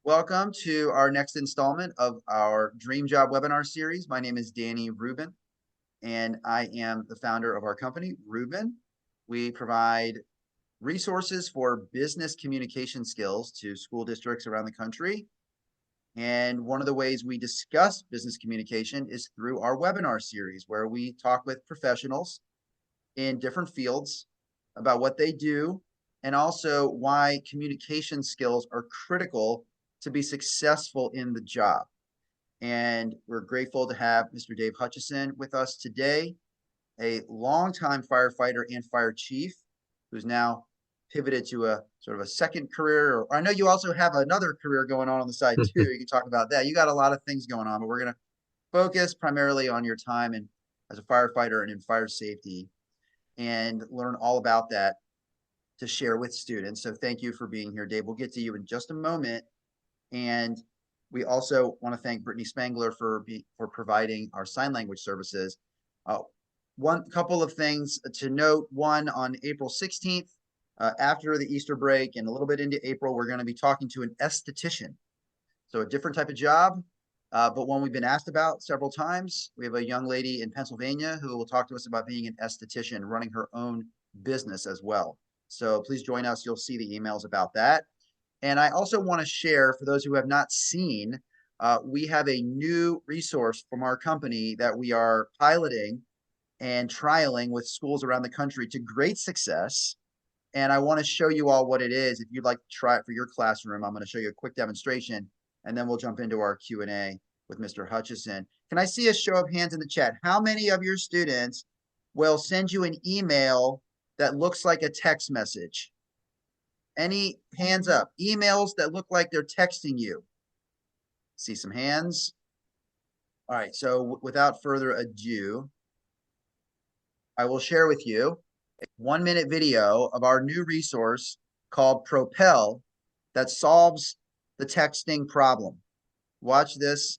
Welcome to our next installment of our Dream Job webinar series. My name is Danny Rubin, and I am the founder of our company, Rubin. We provide resources for business communication skills to school districts around the country. And one of the ways we discuss business communication is through our webinar series, where we talk with professionals in different fields about what they do and also why communication skills are critical to be successful in the job. And we're grateful to have Mr. Dave Hutcheson with us today, a longtime firefighter and fire chief who's now pivoted to a sort of a second career. Or I know you also have another career going on the side too. You can talk about that. You got a lot of things going on, but we're going to focus primarily on your time and as a firefighter and in fire safety and learn all about that to share with students. So thank you for being here, Dave. We'll get to you in just a moment. And we also want to thank Brittany Spangler for providing our sign language services. One couple of things to note. One, on April 16th, after the Easter break and a little bit into April, we're going to be talking to an esthetician. So a different type of job, but one we've been asked about several times. We have a young lady in Pennsylvania who will talk to us about being an esthetician, running her own business as well. So please join us. You'll see the emails about that. And I also want to share, for those who have not seen, we have a new resource from our company that we are piloting and trialing with schools around the country to great success. And I want to show you all what it is. If you'd like to try it for your classroom, I'm going to show you a quick demonstration, and then we'll jump into our Q&A with Mr. Hutcheson. Can I see a show of hands in the chat? How many of your students will send you an email that looks like a text message? Any hands up? Emails that look like they're texting you. See some hands. All right, so without further ado, I will share with you a 1-minute video of our new resource called Propel that solves the texting problem. Watch this,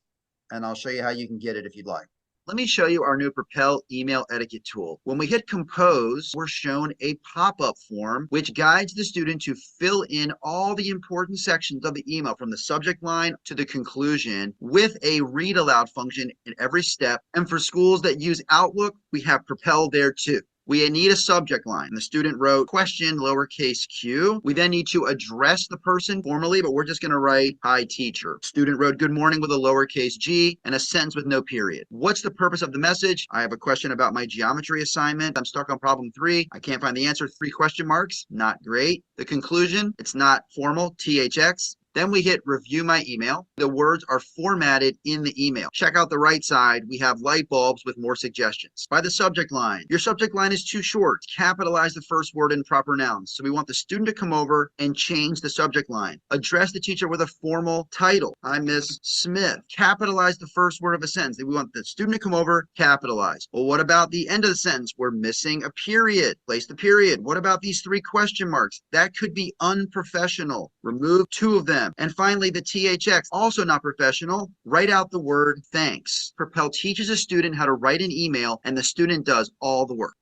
and I'll show you how you can get it if you'd like. Let me show you our new Propel email etiquette tool. When we hit compose, we're shown a pop-up form which guides the student to fill in all the important sections of the email from the subject line to the conclusion with a read aloud function in every step. And for schools that use Outlook, we have Propel there too. We need a subject line. The student wrote question, lowercase q. We then need to address the person formally, but we're just going to write, hi, teacher. Student wrote good morning with a lowercase g and a sentence with no period. What's the purpose of the message? I have a question about my geometry assignment. I'm stuck on problem 3. I can't find the answer. 3 question marks. Not great. The conclusion, it's not formal, THX. Then we hit review my email. The words are formatted in the email. Check out the right side. We have light bulbs with more suggestions. By the subject line, your subject line is too short. Capitalize the first word in proper nouns. So we want the student to come over and change the subject line. Address the teacher with a formal title. I'm Miss Smith. Capitalize the first word of a sentence. We want the student to come over, capitalize. Well, what about the end of the sentence? We're missing a period. Place the period. What about these 3 question marks? That could be unprofessional. Remove 2 of them. And finally, the THX, also not professional. Write out the word thanks. Propel teaches a student how to write an email, and the student does all the work.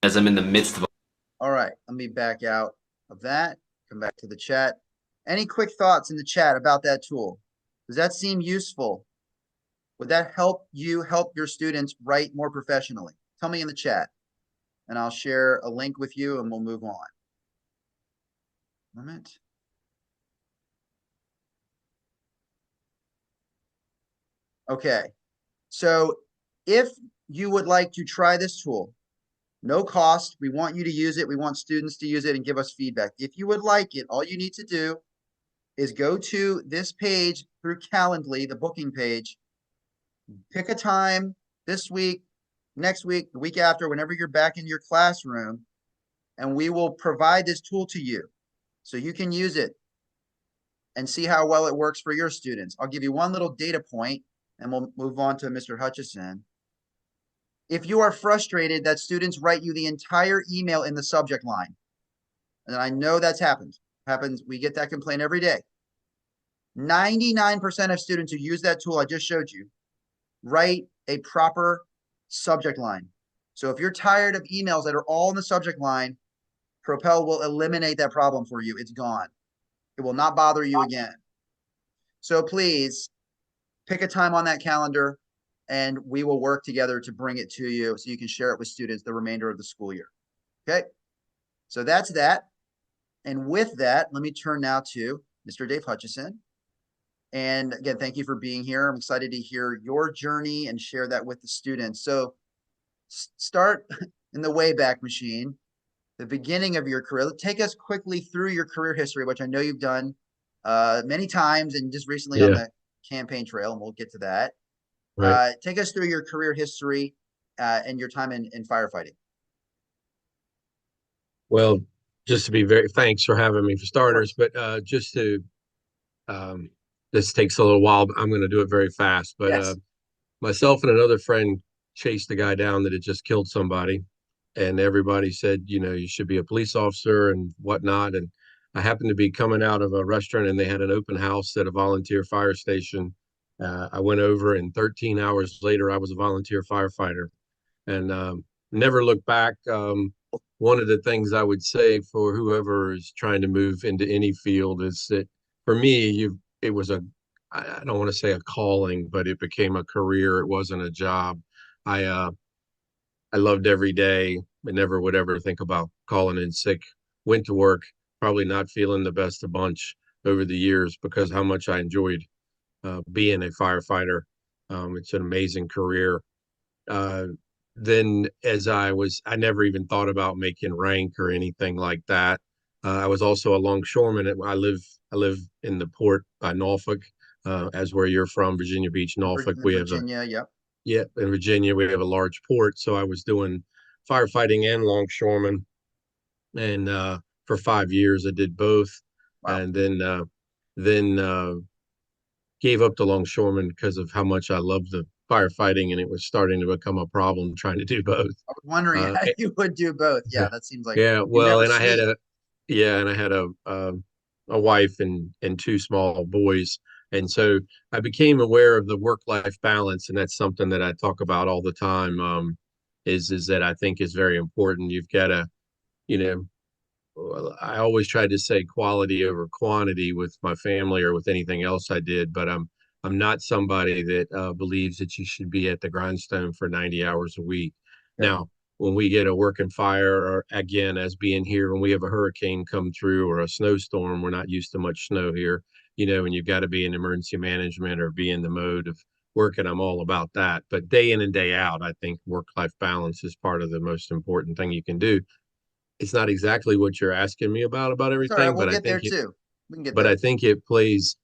As I'm in the midst of. All right, let me back out of that. Come back to the chat. Any quick thoughts in the chat about that tool? Does that seem useful? Would that help you help your students write more professionally? Tell me in the chat, and I'll share a link with you, and we'll move on. Moment. Okay, so if you would like to try this tool, no cost, we want you to use it. We want students to use it and give us feedback. If you would like it, all you need to do is go to this page through Calendly, the booking page, pick a time this week, next week, the week after, whenever you're back in your classroom, and we will provide this tool to you so you can use it and see how well it works for your students. I'll give you one little data point, and we'll move on to Mr. Hutcheson. If you are frustrated that students write you the entire email in the subject line, and I know that's happened, we get that complaint every day. 99% of students who use that tool I just showed you write a proper subject line. So if you're tired of emails that are all in the subject line, Propel will eliminate that problem for you. It's gone. It will not bother you again. So please pick a time on that calendar and we will work together to bring it to you so you can share it with students the remainder of the school year. Okay. So that's that. And with that, let me turn now to Mr. Dave Hutcheson. And again, thank you for being here. I'm excited to hear your journey and share that with the students. So start in the Wayback Machine, the beginning of your career. Take us quickly through your career history, which I know you've done many times and just recently on Yeah, the campaign trail, and we'll get to that. right. Take us through your career history and your time in firefighting. Well, just to be very, thanks for having me for Of starters, course. but just to, um, this takes a little while, but I'm going to do it very fast. But Yes. myself and another friend chased the guy down that had just killed somebody, and everybody said, you should be a police officer and whatnot. And I happened to be coming out of a restaurant, and they had an open house at a volunteer fire station. I went over, and 13 hours later, I was a volunteer firefighter, and never looked back. One of the things I would say for whoever is trying to move into any field is that for me, it was I don't want to say a calling, but it became a career. It wasn't a job. I loved every day. I never would ever think about calling in sick. Went to work, probably not feeling the best a bunch over the years because how much I enjoyed being a firefighter. It's an amazing career. Uh, then as I never even thought about making rank or anything like that. I was also a longshoreman. I live in the port by Norfolk, as where you're from, Virginia Beach, Norfolk. In Virginia. Yep. Yeah, in Virginia, we have a large port. So I was doing firefighting and longshoreman. And for 5 years, I did both. Wow. And then gave up the longshoreman because of how much I loved the firefighting, and it was starting to become a problem trying to do both. I was wondering Uh, how you would do both. Yeah, that seems like yeah, you well, never and I had sleep. a wife and two small boys, and so I became aware of the work-life balance, and that's something that I talk about all the time. Is that I think is very important. You've got to, you know, well, I always tried to say quality over quantity with my family or with anything else I did, but I'm not somebody that believes that you should be at the grindstone for 90 hours a week. Yep. Now, when we get a working fire, or again, as being here, when we have a hurricane come through or a snowstorm, we're not used to much snow here, and you've got to be in emergency management or be in the mode of working. I'm all about that. But day in and day out, I think work-life balance is part of the most important thing you can do. It's not exactly what you're asking me about That's all right. everything, We'll but get there too. We can get but there. I think it plays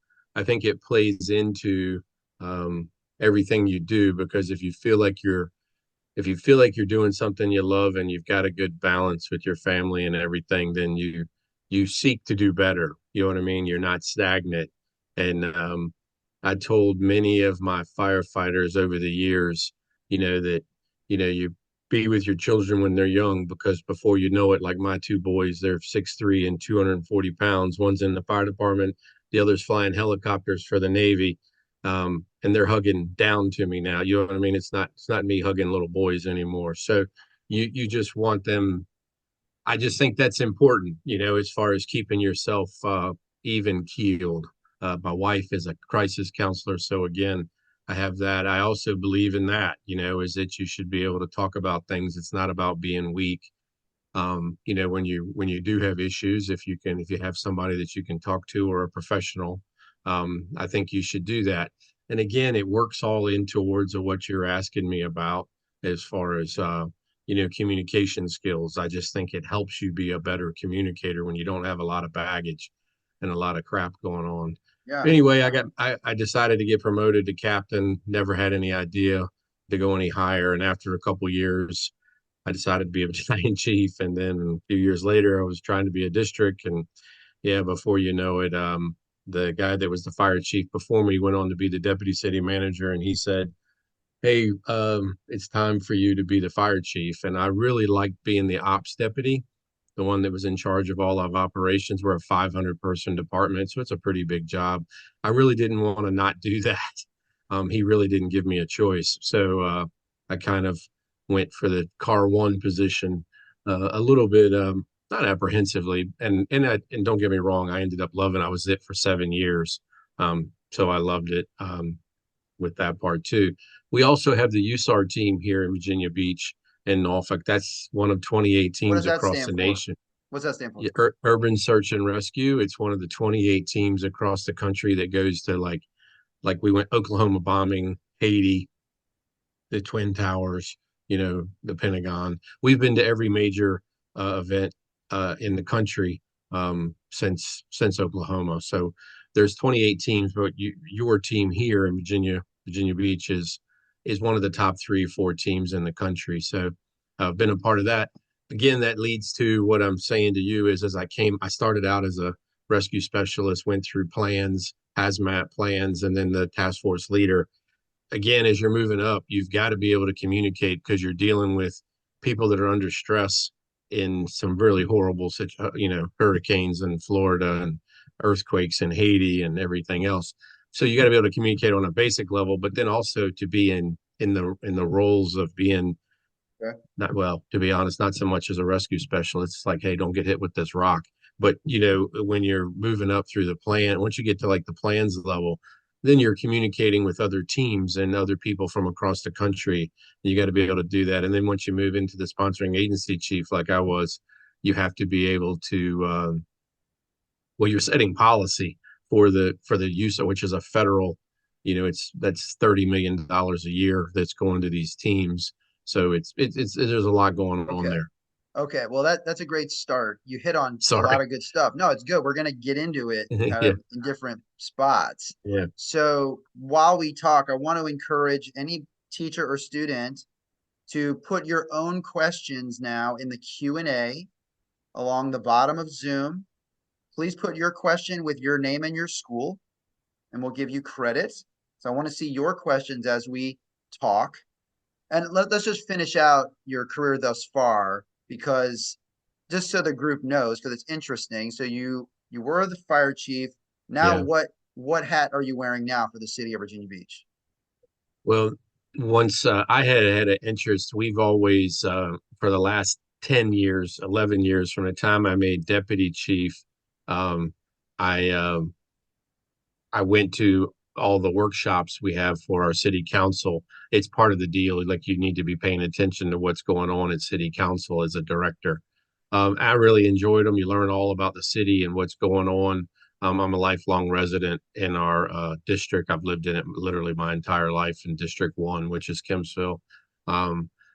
into everything you do, because if you feel like you're doing something you love and you've got a good balance with your family and everything, then you seek to do better. You know what I mean? You're not stagnant. And I told many of my firefighters over the years, that you be with your children when they're young, because before you know it, like my two boys, they're 6'3" and 240 pounds. One's in the fire department, the other's flying helicopters for the Navy, and they're hugging down to me now. You know what I mean? It's not me hugging little boys anymore. So you just want them. I just think that's important, as far as keeping yourself even keeled. My wife is a crisis counselor, so again, I have that. I also believe in that, is that you should be able to talk about things. It's not about being weak. When you do have issues, if you have somebody that you can talk to, or a professional, I think you should do that. And again, it works all in towards what you're asking me about, as far as communication skills. I just think it helps you be a better communicator when you don't have a lot of baggage and a lot of crap going on. Yeah. Anyway, I decided to get promoted to captain. Never had any idea to go any higher, and after a couple years, I decided to be a battalion chief, and then a few years later, I was trying to be a district. And yeah, before you know it, the guy that was the fire chief before me went on to be the deputy city manager, and he said, "Hey, it's time for you to be the fire chief." And I really liked being the ops deputy, the one that was in charge of all of operations. We're a 500-person department, so it's a pretty big job. I really didn't want to not do that. He really didn't give me a choice, so I kind of went for the car one position, a little bit. not apprehensively. And don't get me wrong, I ended up loving. I was it for 7 years, so I loved it. With that part too. We also have the USAR team here in Virginia Beach and Norfolk. That's one of 28 What does teams that across stand the for? nation. What's that stand for? Yeah, Urban Search and Rescue. It's one of the 28 teams across the country that goes to like we went Oklahoma bombing, Haiti, the Twin Towers, the Pentagon. We've been to every major event in the country since Oklahoma. So there's 28 teams, but your team here in Virginia Beach is one of the top 3 or 4 teams in the country. So I've been a part of that. Again, that leads to what I'm saying to you is I started out as a rescue specialist, went through plans, hazmat plans, and then the task force leader. Again, as you're moving up, you've got to be able to communicate because you're dealing with people that are under stress in some really horrible, hurricanes in Florida and earthquakes in Haiti and everything else. So you got to be able to communicate on a basic level, but then also to be in the roles of being Okay. not well, to be honest, not so much as a rescue specialist. It's like, hey, don't get hit with this rock. But when you're moving up through the plan, once you get to like the plans level, then you're communicating with other teams and other people from across the country. You got to be able to do that. And then once you move into the sponsoring agency chief, like I was, you have to be able to well, you're setting policy for the use of which is a federal, that's $30 million a year that's going to these teams. So it's there's a lot going on Okay. there. Okay. Well, that's a great start. You hit on a lot Sorry. of good stuff. No, it's good. We're going to get into it kind Yeah, of in different spots. yeah, So while we talk, I want to encourage any teacher or student to put your own questions now in the Q&A along the bottom of Zoom. Please put your question with your name and your school, and we'll give you credit. So I want to see your questions as we talk. And let's just finish out your career thus far, because just so the group knows, because it's interesting. So you were the fire chief. Now yeah. what hat are you wearing now for the city of Virginia Beach? Well, once I had an interest, we've always for the last 10 years, 11 years from the time I made deputy chief, um, I I went to all the workshops we have for our city council. It's part of the deal. Like you need to be paying attention to what's going on at city council as a director. I really enjoyed them. You learn all about the city and what's going on. I'm a lifelong resident in our district. I've lived in it literally my entire life in District 1, which is Kempsville.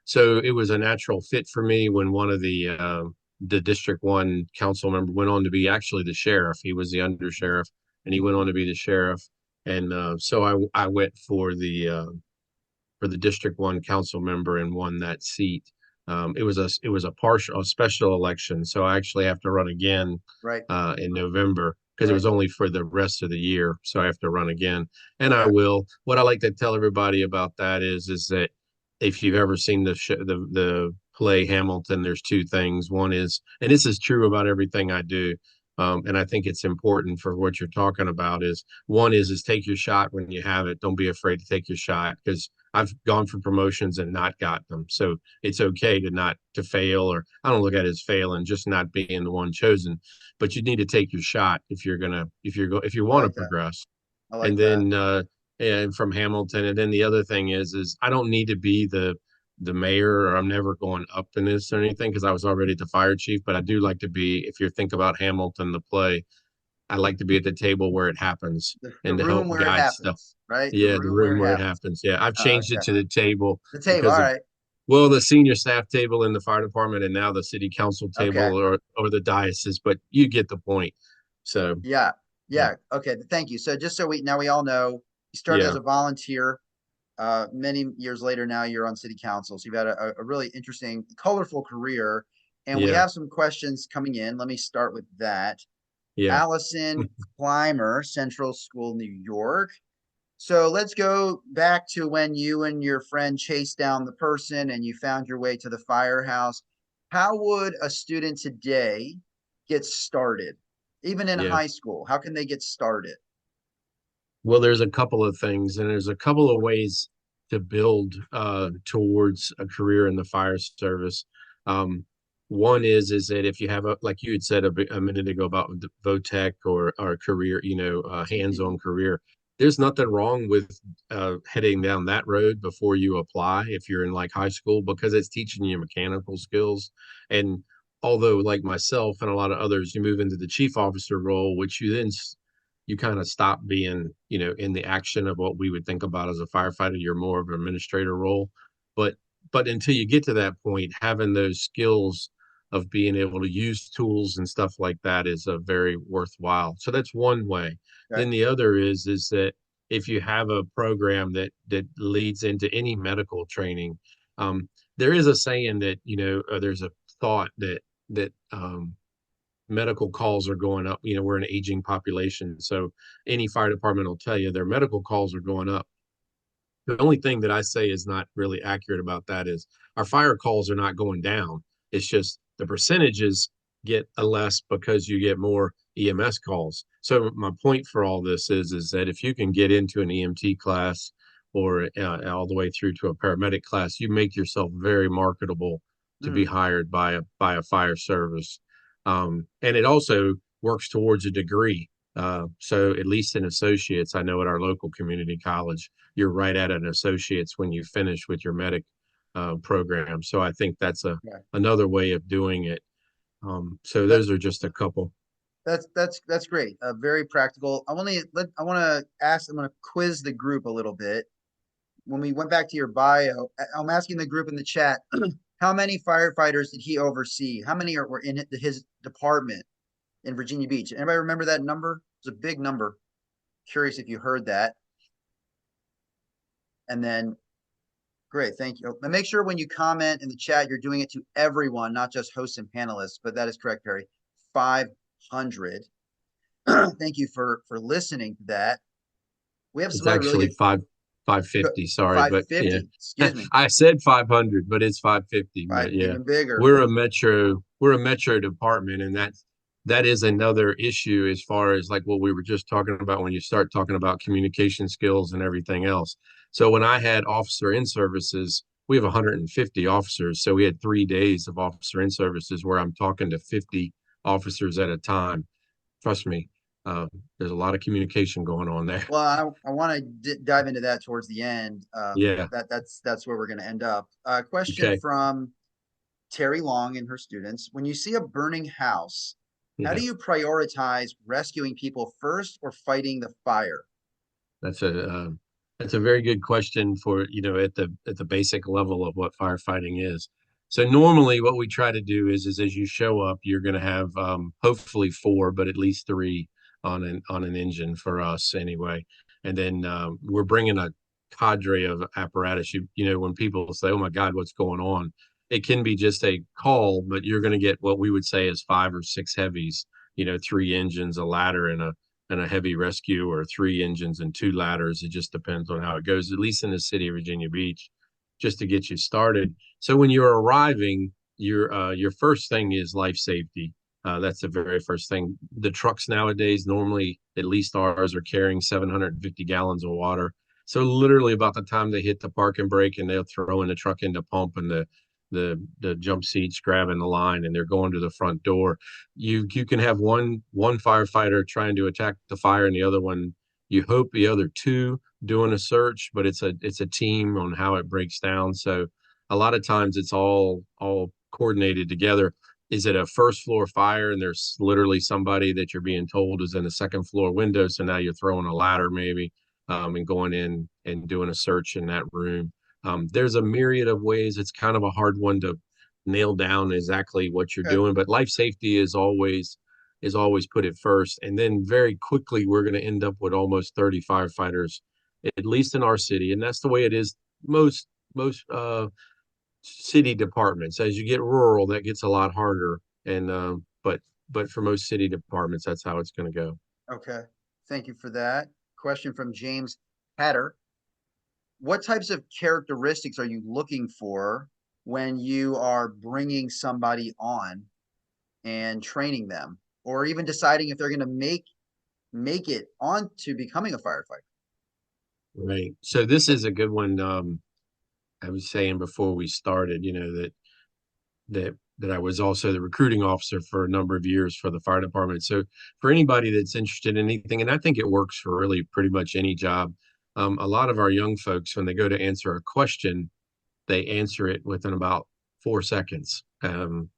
So it was a natural fit for me when one of the District 1 council member went on to be actually the sheriff. He was the undersheriff and he went on to be the sheriff. And so I went for the District 1 council member and won that seat. It was a special election, so I actually have to run again Right. in November because it Right. was only for the rest of the year. So I have to run again, and I Okay. will. What I like to tell everybody about that is that if you've ever seen the play Hamilton, there's 2 things. One is, and this is true about everything I do, and I think it's important for what you're talking about. Is one is take your shot when you have it. Don't be afraid to take your shot because I've gone for promotions and not got them. So it's okay to not to fail, or I don't look at it as failing, just not being the one chosen. But you need to take your shot if you I want to like that. progress. I like And that. then and from Hamilton, and then the other thing is I don't need to be the mayor, or I'm never going up in this or anything because I was already the fire chief. But I do like to be, if you think about Hamilton, the play, I like to be at the table where it happens The and to room help where it guide stuff. happens, right? The Yeah, the room where room it where it happens. happens. Yeah, I've changed it Okay. to the table The table. because All of, right. well, the senior staff table in the fire department and now the city council Okay. table or the diocese, but you get the point. So, Yeah. yeah, Yeah. Okay. Thank you. So just so we all know, you started as yeah, a volunteer. Many years later, now you're on city council. So you've had a really interesting, colorful career. And we yeah, have some questions coming in. Let me start with that. yeah. Allison Clymer, Central School, New York. So let's go back to when you and your friend chased down the person and you found your way to the firehouse. How would a student today get started? Even in Yeah. high school, how can they get started? Well, there's a couple of things, and there's a couple of ways to build towards a career in the fire service. Um, One is that if you have a, like you had said a minute ago about the VOTEC or career, hands-on CPD. career, there's nothing wrong with heading down that road before you apply if you're in like high school, because it's teaching you mechanical skills. And although like myself and a lot of others, you move into the chief officer role, which you kind of stop being, in the action of what we would think about as a firefighter. You're more of an administrator role. But until you get to that point, having those skills of being able to use tools and stuff like that is a very worthwhile. So that's one way. Okay. Then the other is that if you have a program that leads into any medical training, there is a saying that, there's a thought that medical calls are going up. We're an aging population, so any fire department will tell you their medical calls are going up. The only thing that I say is not really accurate about that is our fire calls are not going down. It's just the percentages get less because you get more EMS calls. So my point for all this is that if you can get into an EMT class or all the way through to a paramedic class, you make yourself very marketable to be Hmm. hired by a fire service. And it also works towards a degree. So at least in associates, I know at our local community college, you're right at an associate's when you finish with your medic program. So I think that's Yeah. another way of doing it. So That those are just a couple. that's great. Very practical. I want to ask. I'm going to quiz the group a little bit. When we went back to your bio, I'm asking the group in the chat, how many firefighters did he oversee? How many were in his department in Virginia Beach? Anybody remember that number? It's a big number. Curious if you heard that. And then, great, thank you. And make sure when you comment in the chat, you're doing it to everyone, not just hosts and panelists. But that is correct, Perry. 500. Thank you for listening to that. We have It's some other really actually good 550. Sorry, but yeah, 550. Excuse me. I said 500, but it's 550. Five But yeah, even bigger. we're a metro department, and that is another issue as far as like what we were just talking about when you start talking about communication skills and everything else. So when I had officer in services, we have 150 officers, so we had 3 days of officer in services where I'm talking to 50 officers at a time. Trust me, uh, there's a lot of communication going on there. Well, I want to dive into that towards the end. Yeah. That's where we're going to end up. Question Okay. from Terry Long and her students: when you see a burning house, how Yeah. do you prioritize rescuing people first or fighting the fire? That's a very good question for, at the basic level of what firefighting is. So normally what we try to do is as you show up, you're going to have hopefully four, but at least three on an engine for us anyway. And then we're bringing a cadre of apparatus. When people say, "Oh my God, what's going on?" It can be just a call, but you're going to get what we would say is five or six heavies. Three engines, a ladder, and a heavy rescue, or three engines and two ladders. It just depends on how it goes, at least in the city of Virginia Beach, just to get you started. So when you're arriving, your first thing is life safety. That's the very first thing. The trucks nowadays, normally, at least ours, are carrying 750 gallons of water. So literally about the time they hit the parking brake and they'll throw in the truck into pump and the jump seats grabbing the line and they're going to the front door, you can have one firefighter trying to attack the fire and the other one, you hope the other two doing a search, but it's a team on how it breaks down. So a lot of times it's all coordinated together. Is it a first floor fire and there's literally somebody that you're being told is in the second floor window, so now you're throwing a ladder maybe, and going in and doing a search in that room. There's a myriad of ways. It's kind of a hard one to nail down exactly what you're Okay. doing, but life safety is always put it first. And then very quickly we're going to end up with almost 30 firefighters, at least in our city. And that's the way it is most city departments. As you get rural, that gets a lot harder. And but for most city departments, that's how it's going to go. Okay. Thank you for that. Question from James Hatter: what types of characteristics are you looking for when you are bringing somebody on and training them, or even deciding if they're going to make it on to becoming a firefighter? Right. So this is a good one. I was saying before we started, that that I was also the recruiting officer for a number of years for the fire department. So for anybody that's interested in anything, and I think it works for really pretty much any job, a lot of our young folks, when they go to answer a question, they answer it within about 4 seconds,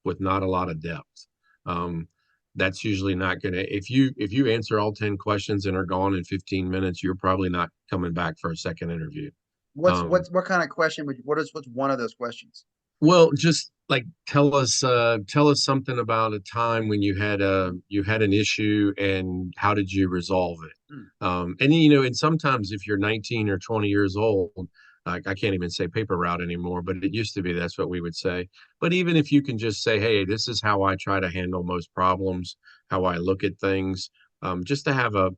with not a lot of depth. Um, that's usually not going to, if you answer all 10 questions and are gone in 15 minutes, you're probably not coming back for a second interview. What kind of question what's one of those questions? Well, just like tell us something about a time when you had an issue and how did you resolve it? Hmm. And and sometimes if you're 19 or 20 years old, like I can't even say paper route anymore, but it used to be that's what we would say. But even if you can just say, hey, this is how I try to handle most problems, how I look at things, just to have a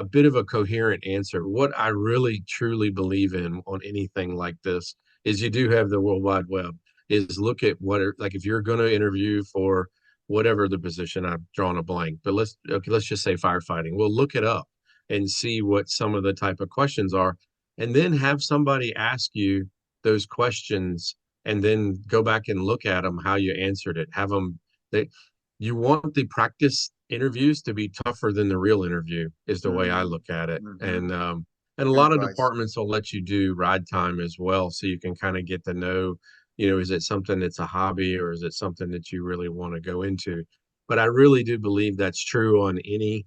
bit of a coherent answer. What I really truly believe in on anything like this is you do have the World Wide Web, is look at what are, like, if you're going to interview for whatever the position, I've drawn a blank, but let's just say firefighting. Well, look it up and see what some of the type of questions are, and then have somebody ask you those questions, and then go back and look at them how you answered it. Have them they You want the practice interviews to be tougher than the real interview, is the way I Mm, look at it. hmm. And a Good lot of advice. departments will let you do ride time as well, so you can kind of get to know, is it something that's a hobby or is it something that you really want to go into? But I really do believe that's true on any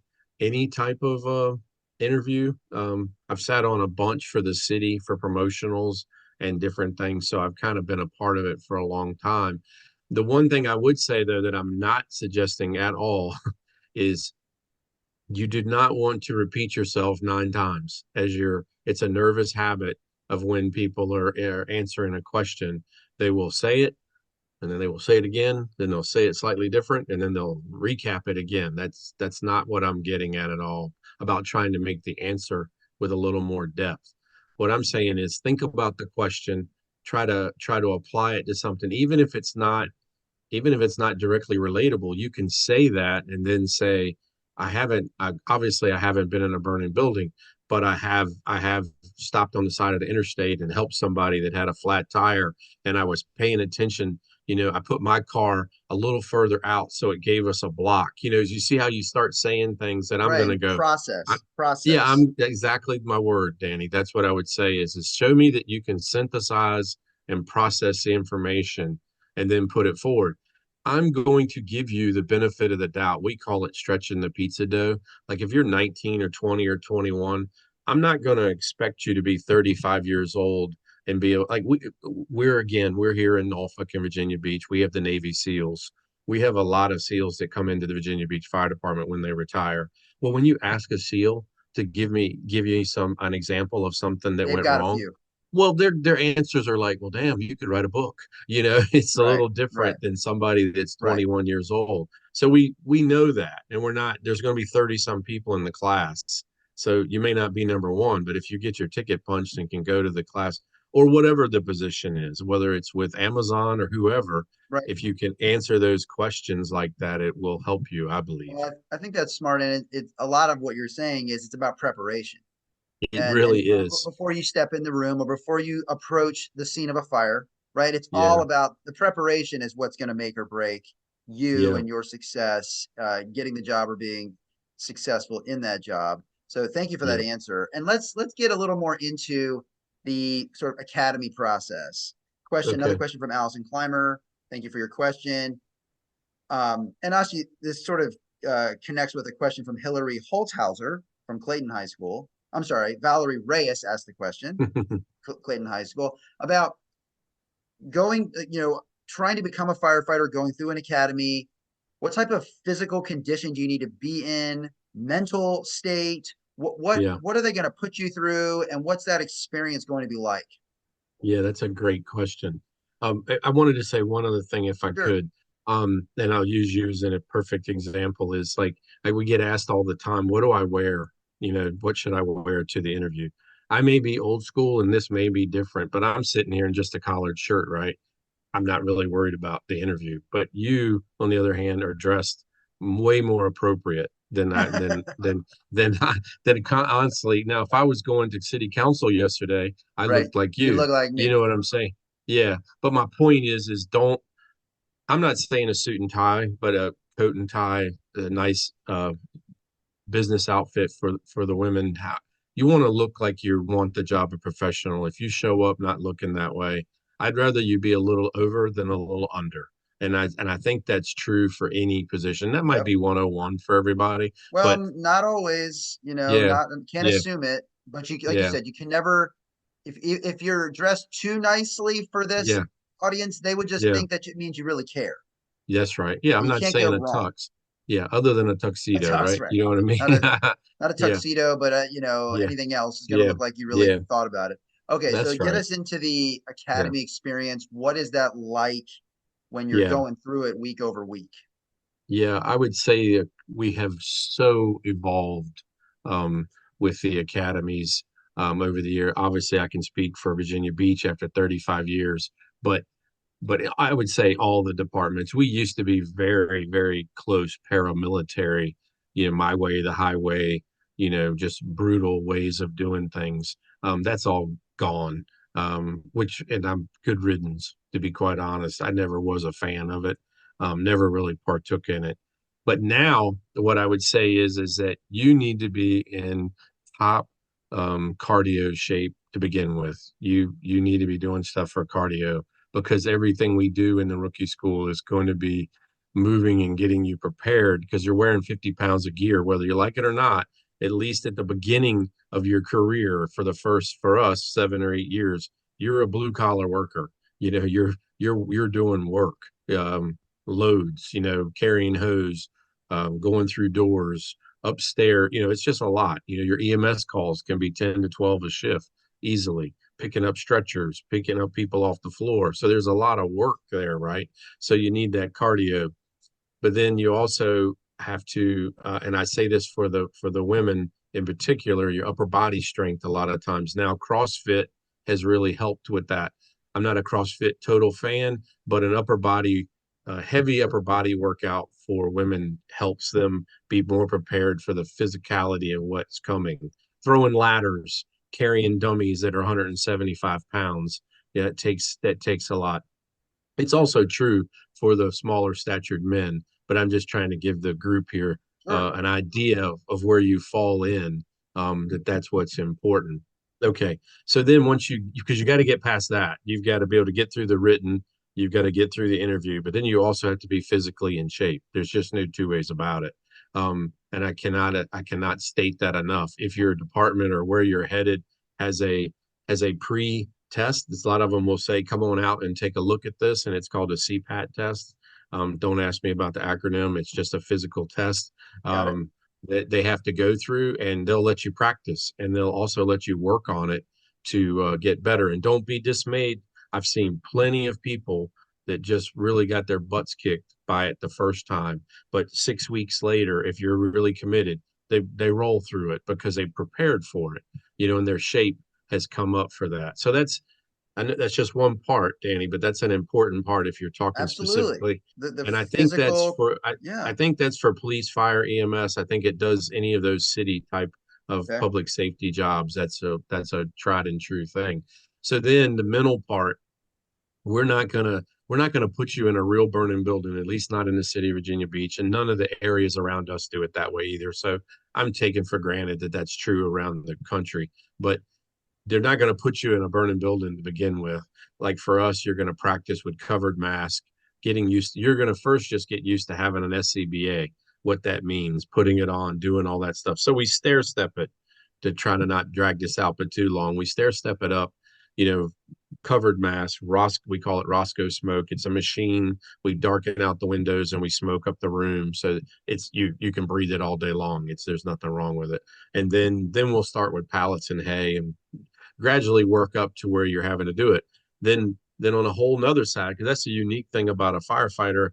type of interview. I've sat on a bunch for the city for promotionals and different things, so I've kind of been a part of it for a long time. The one thing I would say, though, that I'm not suggesting at all is you do not want to repeat yourself 9 times as it's a nervous habit of when people are answering a question. They will say it, and then they will say it again, then they'll say it slightly different, and then they'll recap it again. That's not what I'm getting at all about trying to make the answer with a little more depth. What I'm saying is think about the question, try to apply it to something, even if it's not directly relatable. You can say that and then say, obviously I haven't been in a burning building, but I have stopped on the side of the interstate and helped somebody that had a flat tire, and I was paying attention. I put my car a little further out so it gave us a block. As you see how you start saying things that I'm going Right. to go, I, yeah, Process. I'm exactly my word, Danny. That's what I would say is show me that you can synthesize and process the information and then put it forward. I'm going to give you the benefit of the doubt. We call it stretching the pizza dough. Like if you're 19 or 20 or 21, I'm not going to expect you to be 35 years old and be like, we're here in Norfolk and Virginia Beach. We have the Navy SEALs. We have a lot of SEALs that come into the Virginia Beach Fire Department when they retire. Well, when you ask a SEAL to give you an example of something that They've went got a wrong, few. well, their answers are like, well, damn, you could write a book. It's a Right. little Right. different than somebody that's Right. 21 years old. So we know that, and we're not. There's going to be 30 some people in the class, so you may not be number one, but if you get your ticket punched and can go to the class or whatever the position is, whether it's with Amazon or whoever, Right. if you can answer those questions like that, it will help you, I believe. Well, I think that's smart, and it's a lot of what you're saying is it's about preparation. It And really is. before you step in the room or before you approach the scene of a fire, right? It's all Yeah, about the preparation is what's going to make or break you yeah, and your success, getting the job or being successful in that job. So thank you for that yeah. answer. And let's get a little more into the sort of academy process. Another Okay. question from Allison Clymer. Thank you for your question. And actually, this sort of connects with a question from Hillary Holthauser from Clayton High School. I'm sorry, Valerie Reyes asked the question, Clayton High School, about going, trying to become a firefighter, going through an academy. What type of physical condition do you need to be in? Mental state? What what Yeah. what are they going to put you through, and what's that experience going to be like? Yeah, that's a great question. I wanted to say one other thing if I Sure. could. And I'll use you as a perfect example is like we get asked all the time, what do I wear? What should I wear to the interview? I may be old school and this may be different, but I'm sitting here in just a collared shirt, right? I'm not really worried about the interview. But you, on the other hand, are dressed way more appropriate than I than I honestly. Now, if I was going to city council yesterday, I Right. looked like You you. look like You me. know what I'm saying? Yeah. But my point is don't. I'm not saying a suit and tie, but a coat and tie, a nice business outfit for the women. You want to look like you want the job of professional. If you show up not looking that way, I'd rather you be a little over than a little under. And I think that's true for any position. That might Yep. be 101 for everybody, Well, but not always, yeah, not can't yeah, assume it, but you like you yeah, said, you can never if you're dressed too nicely for this yeah, audience, they would just yeah. think that it means you really care. That's right. Yeah, And I'm you not can't go saying a wrong. tux. Yeah, other than a A tuxedo, tux, right? right? You know what I mean? Not a not a Yeah, tuxedo, but yeah, anything else is going to yeah, look like you really yeah. thought about it. Okay, so That's get right. us into the Yeah, academy experience. What is that like when you're yeah. going through it week over week? Yeah, I would say we have so evolved um, with the academies over the year. Obviously, I can speak for Virginia Beach after 35 years, but I would say all the departments. We used to be very, very close paramilitary, my way, the highway, just brutal ways of doing things. That's all gone. And I'm good riddance, to be quite honest. I never was a fan of it. Never really partook in it. But now, what I would say is that you need to be in top cardio shape to begin with. You need to be doing stuff for cardio because everything we do in the rookie school is going to be moving and getting you prepared because you're wearing 50 pounds of gear, whether you like it or not, at least at the beginning of your career for us, 7 or 8 years, you're a blue collar worker. You're doing work, loads, carrying hose, going through doors, upstairs, it's just a lot. Your EMS calls can be 10 to 12 a shift easily, picking up stretchers, picking up people off the floor. So there's a lot of work there, right? So you need that cardio. But then you also have to, and I say this for the women in particular, your upper body strength a lot of times. Now, CrossFit has really helped with that. I'm not a CrossFit total fan, but an heavy upper body workout for women helps them be more prepared for the physicality of what's coming. Throwing ladders, carrying dummies that are 175 pounds, yeah, that takes a lot. It's also true for the smaller statured men, but I'm just trying to give the group here Sure. an idea of where you fall in, that's what's important. Okay. So then because you got to get past that, you've got to be able to get through the written, you've got to get through the interview, but then you also have to be physically in shape. There's just no two ways about it. And I cannot state that enough. If your department or where you're headed has a pre-test. A lot of them will say, "Come on out and take a look at this," and it's called a CPAT test. Don't ask me about the acronym. It's just a physical test Got it. that they have to go through, and they'll let you practice, and they'll also let you work on it to get better. And don't be dismayed. I've seen plenty of people that just really got their butts kicked by it the first time, but 6 weeks later, if you're really committed, they roll through it because they prepared for it, and their shape has come up for that. So I know that's just one part, Danny, but that's an important part if you're talking Absolutely. specifically. The And I think that's physical, for I, yeah. I think that's for police, fire, EMS. I think it does any of those city type of Okay. public safety jobs. That's a tried and true thing. So then the mental part, we're not gonna put you in a real burning building, at least not in the city of Virginia Beach, and none of the areas around us do it that way either. So I'm taking for granted that that's true around the country. But they're not going to put you in a burning building to begin with. Like for us, you're going to practice with covered mask, you're going to first just get used to having an SCBA, what that means, putting it on, doing all that stuff. So we stair step it to try to not drag this out but too long. We stair step it up, you know, covered mask, we call it Roscoe smoke. It's a machine. We darken out the windows and we smoke up the room. So you can breathe it all day long. There's nothing wrong with it. And then we'll start with pallets and hay and gradually work up to where you're having to do it. Then on a whole nother side, because that's the unique thing about a firefighter,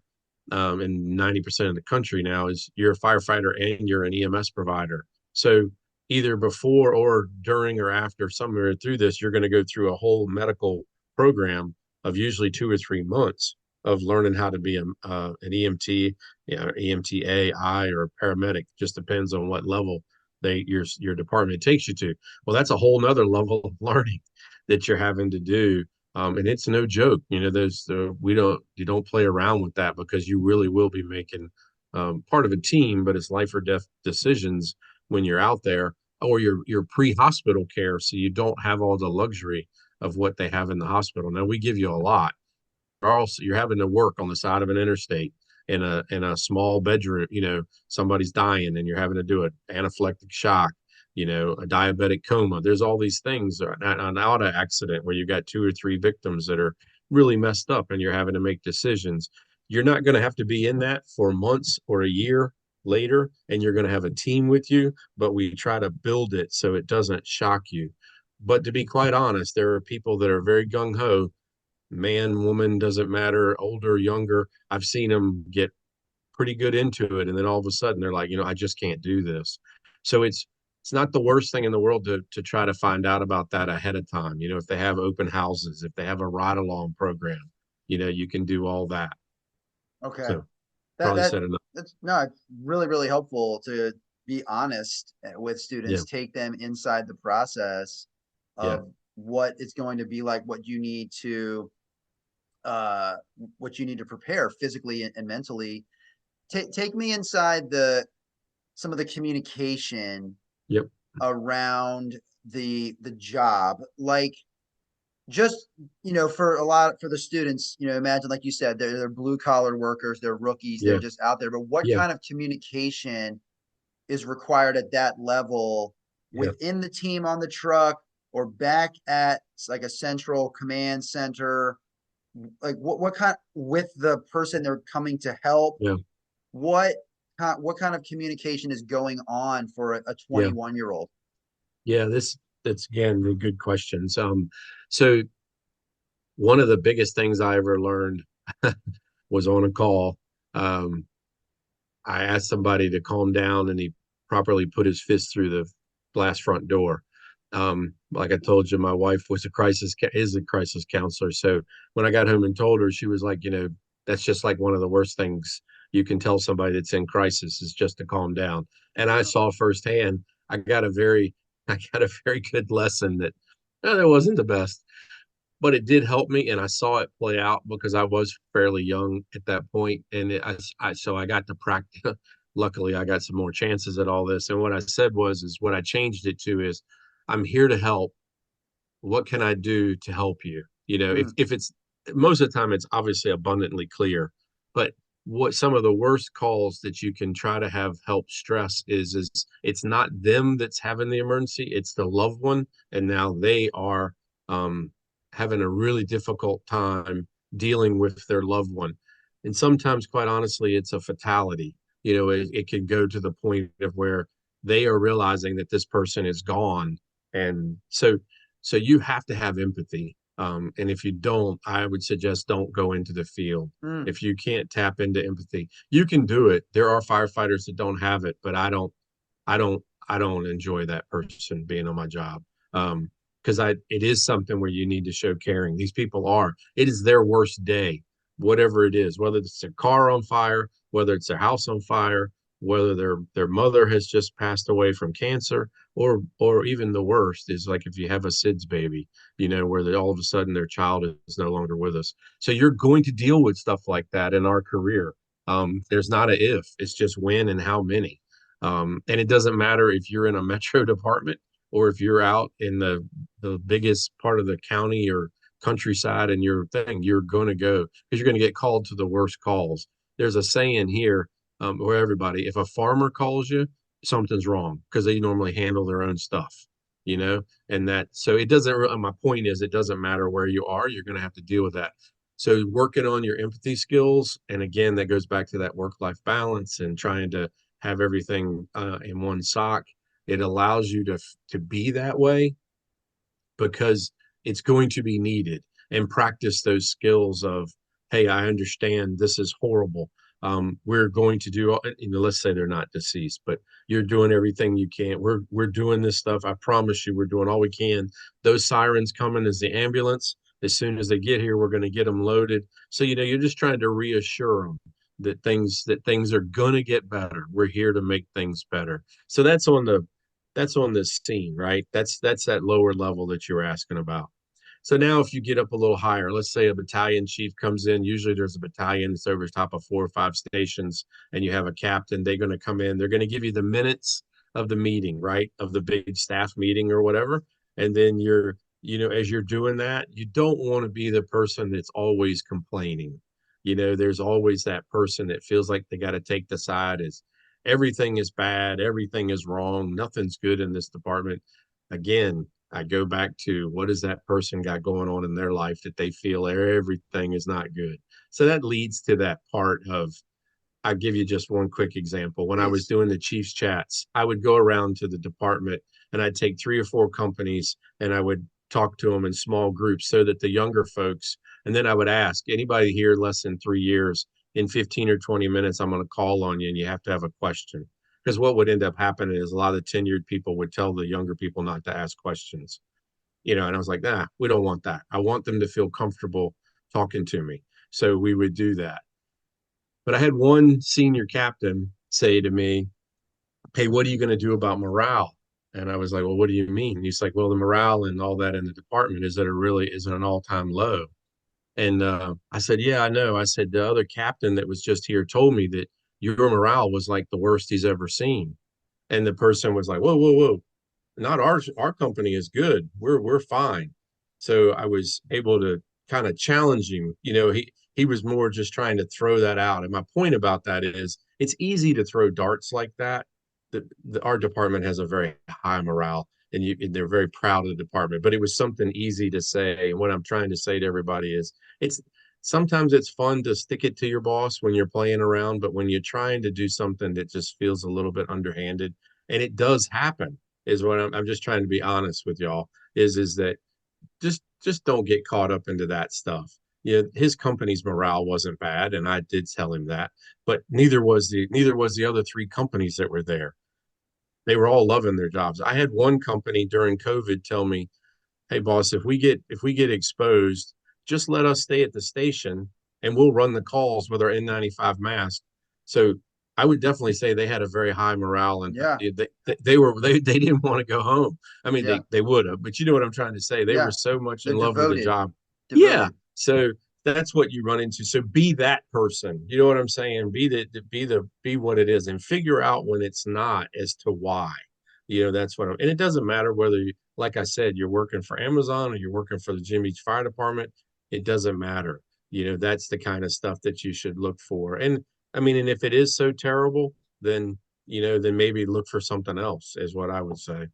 in 90% of the country now is you're a firefighter and you're an EMS provider. So either before or during or after somewhere through this, you're going to go through a whole medical program of usually 2 or 3 months of learning how to be an EMT, EMTA, or a paramedic. Just depends on what level your department takes you to. Well, that's a whole nother level of learning that you're having to do And it's no joke. You don't play around with that because you really will be making part of a team, but it's life or death decisions when you're out there, or you're pre-hospital care, so you don't have all the luxury of what they have in the hospital. Now we give you a lot. Also, you're having to work on the side of an interstate in a small bedroom. Somebody's dying, and you're having to do an anaphylactic shock. A diabetic coma. There's all these things. An auto accident where you got two or three victims that are really messed up, and you're having to make decisions. You're not going to have to be in that for months or a year later, and you're going to have a team with you. But we try to build it so it doesn't shock you. But to be quite honest, there are people that are very gung ho, man, woman, doesn't matter, older, younger. I've seen them get pretty good into it, and then all of a sudden they're like, I just can't do this. So it's not the worst thing in the world to try to find out about that ahead of time. If they have open houses, if they have a ride along program, you can do all that. Okay. So That probably that said enough. that's no, it's really, really helpful to be honest with Yeah, students, take them inside the process yeah, of what it's going to be like, uh what you need to prepare physically and mentally. Take me inside the some of the communication yep, around the job. Like, just for a lot, for the students, imagine, like you said, they're blue collar workers, they're rookies, they're yeah, just out there, but what yeah, kind of communication is required at that level yeah, within the team on the truck, or back at like a central command center? Like, what kind, with the person they're coming to help, yeah, what what kind of communication is going on for a yeah, 21-year-old? yeah. That's again the good questions. So one of the biggest things I ever learned was on a call. Um, I asked somebody to calm down, and he properly put his fist through the glass front door. Like I told you, my wife is a crisis counselor. So when I got home and told her, she was like, that's just like one of the worst things you can tell somebody that's in crisis, is just to calm down. And I saw firsthand. I got a very, I got a very good lesson that that wasn't the best, but it did help me, and I saw it play out because I was fairly young at that point, and so I got to practice. Luckily, I got some more chances at all this, and what I said is what I changed it to is, I'm here to help. What can I do to help you? Mm, If it's, most of the time it's obviously abundantly clear, but what some of the worst calls that you can try to have help stress is it's not them that's having the emergency, it's the loved one, and now they are um, having a really difficult time dealing with their loved one. And sometimes, quite honestly, it's a fatality. It can go to the point of where they are realizing that this person is gone. And so you have to have empathy. And if you don't, I would suggest don't go into the field. mm. If you can't tap into empathy, you can do it. There are firefighters that don't have it, but I don't, I don't enjoy that person being on my job. Because it is something where you need to show caring. These people it is their worst day, whatever it is, whether it's their car on fire, whether it's their house on fire, whether their mother has just passed away from cancer, or even the worst is like if you have a SIDS baby, where all of a sudden their child is no longer with us. So you're going to deal with stuff like that in our career. There's not a if, it's just when and how many. And it doesn't matter if you're in a metro department or if you're out in the biggest part of the county or countryside, and you're going to go because you're going to get called to the worst calls. There's a saying here, where everybody, if a farmer calls you, something's wrong because they normally handle their own stuff, you know, and that, so it doesn't really, my point is, it doesn't matter where you are, you're going to have to deal with that. So working on your empathy skills. And again, that goes back to that work-life balance and trying to have everything in one sock. It allows you to be that way because it's going to be needed, and practice those skills of, hey, I understand this is horrible. We're going to do, let's say they're not deceased, but you're doing everything you can. We're doing this stuff. I promise you, we're doing all we can. Those sirens coming as the ambulance. As soon as they get here, we're going to get them loaded. So, you're just trying to reassure them that things are going to get better. We're here to make things better. So that's on the scene, right? That's that lower level that you're asking about. So now if you get up a little higher, let's say a battalion chief comes in, usually there's a battalion that's over top of 4 or 5 stations, and you have a captain, they're going to come in, they're going to give you the minutes of the meeting, right? Of the big staff meeting or whatever. And then as you're doing that, you don't want to be the person that's always complaining. There's always that person that feels like they got to take the side as everything is bad, everything is wrong, nothing's good in this department. Again, I go back to what has that person got going on in their life that they feel everything is not good. So that leads to that part of, I'll give you just one quick example. When I was Please. doing the Chiefs chats, I would go around to the department and I'd take 3 or 4 companies and I would talk to them in small groups so that the younger folks, and then I would ask anybody here less than 3 years, in 15 or 20 minutes, I'm going to call on you and you have to have a question. Because what would end up happening is a lot of tenured people would tell the younger people not to ask questions. And I was like, nah, we don't want that. I want them to feel comfortable talking to me. So we would do that. But I had one senior captain say to me, hey, what are you going to do about morale? And I was like, well, what do you mean? He's like, well, the morale and all that in the department is at an all-time low. And I said, yeah, I know. I said, the other captain that was just here told me that your morale was like the worst he's ever seen. And the person was like, whoa, whoa, whoa, not our company is good. We're fine. So I was able to kind of challenge him. He was more just trying to throw that out. And my point about that is it's easy to throw darts like that. Our department has a very high morale and they're very proud of the department, but it was something easy to say. And what I'm trying to say to everybody is it's sometimes it's fun to stick it to your boss when you're playing around, but when you're trying to do something that just feels a little bit underhanded, and it does happen, is what I'm just trying to be honest with y'all, is that just don't get caught up into that stuff. Yeah, his company's morale wasn't bad, and I did tell him that, but neither was the other 3 companies that were there. They were all loving their jobs. I had one company during COVID tell me, hey boss, if we get exposed, just let us stay at the station and we'll run the calls with our N95 mask. So I would definitely say they had a very high morale, and Yeah. they didn't want to go home. I mean, Yeah. they would have, but you know what I'm trying to say. They were Yeah. so much in They're love with the devoted. job. Yeah. Devoted. So that's what you run into. So be that person. You know what I'm saying? Be what it is, and figure out when it's not as to why. That's what and it doesn't matter whether you, like I said, you're working for Amazon or you're working for the Jim Beach Fire Department. It doesn't matter. That's the kind of stuff that you should look for. And I mean, and if it is so terrible, then maybe look for something else, is what I would say.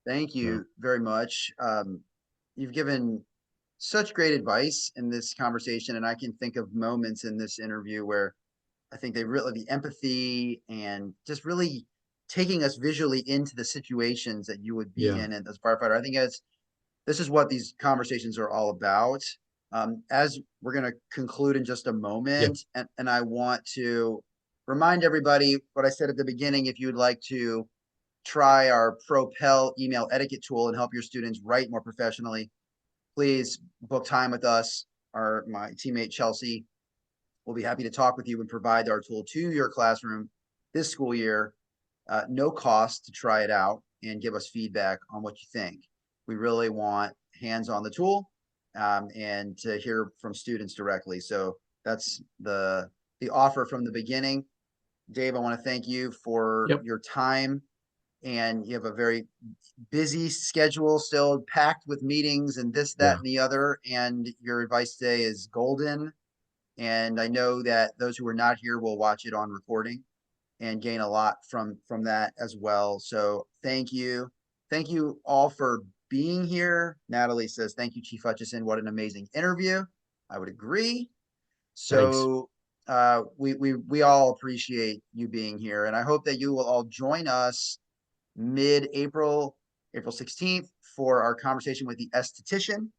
Thank So, you very much. You've given such great advice in this conversation, and I can think of moments in this interview where I think they really the empathy and just really taking us visually into the situations that you would be yeah, in as a firefighter. I think this is what these conversations are all about. As we're going to conclude in just a yeah, moment, and I want to remind everybody what I said at the beginning. If you'd like to try our Propel email etiquette tool and help your students write more professionally, please book time with us. My teammate Chelsea will be happy to talk with you and provide our tool to your classroom this school year. No cost to try it out and give us feedback on what you think. We really want hands on the tool and to hear from students directly. So that's the offer from the beginning. Dave, I want to thank you for yep, your time, and you have a very busy schedule still packed with meetings and this, that, yeah. and the other. And your advice today is golden. And I know that those who are not here will watch it on recording and gain a lot from that as well. So thank you. Thank you all for being here. Natalie says, thank you, Chief Hutcheson. What an amazing interview. I would agree. Thanks. So we all appreciate you being here. And I hope that you will all join us mid-April, April 16th, for our conversation with the esthetician.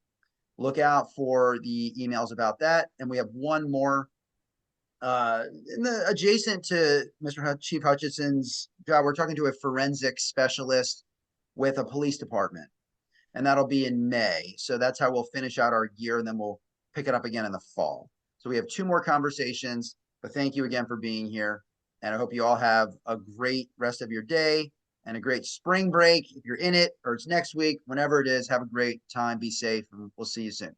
Look out for the emails about that. And we have one more in the adjacent to Mr. Chief Hutcheson's job. We're talking to a forensic specialist with a police department, and that'll be in May. So that's how we'll finish out our year, and then we'll pick it up again in the fall. So we have 2 more conversations, but thank you again for being here. And I hope you all have a great rest of your day and a great spring break. If you're in it or it's next week, whenever it is, have a great time. Be safe, and we'll see you soon.